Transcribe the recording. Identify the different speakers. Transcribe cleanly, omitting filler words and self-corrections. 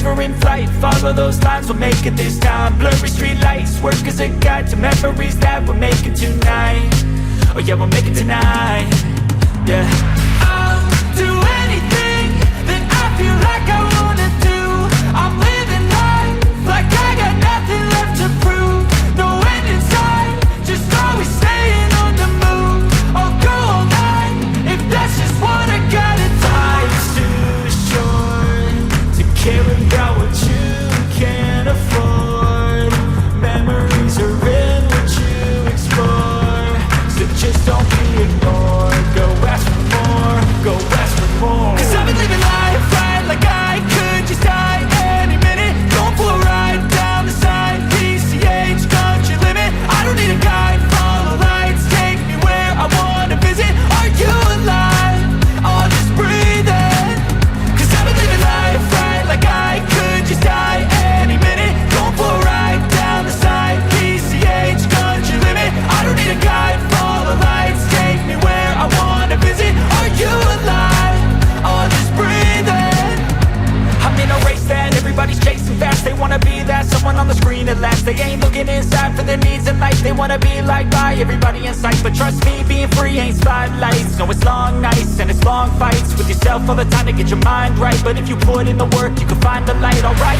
Speaker 1: never in flight. Follow those lines, we'll make it this time. Blurry street lights, work as a guide to memories that we'll make it tonight. Oh yeah, we'll make it tonight. Yeah, I'll do anything that I feel like I wanna do. I'm living life like I got nothing left to prove. No end in sight, just always staying on the move. I'll go all night if that's just what I gotta do. Life's too short to care about what you can't afford. Memories are in what you explore, so just don't be ignored. Go ask for more, go ask for more. Cause I've been living life right like I could just die any minute. Going for a ride down the side, PCH, country limit. I don't need a guide, follow lights, take me where I wanna visit. Are you alive? Or just breathing? Cause I've been living life right like I could just die any minute. Going for a ride down the side, PCH, country limit. I don't need a guide, follow lights, take me where I wanna visit. Are you alive? Or just breathing? I'm in a race that everybody's chasing fast. They wanna be that someone on the screen at last. They ain't looking inside for their needs in life. They wanna be liked by everybody in sight. But trust me, being free ain't spotlights. No, it's long nights and it's long fights with yourself all the time to get your mind right. But if you put in the work, you can find the light, alright.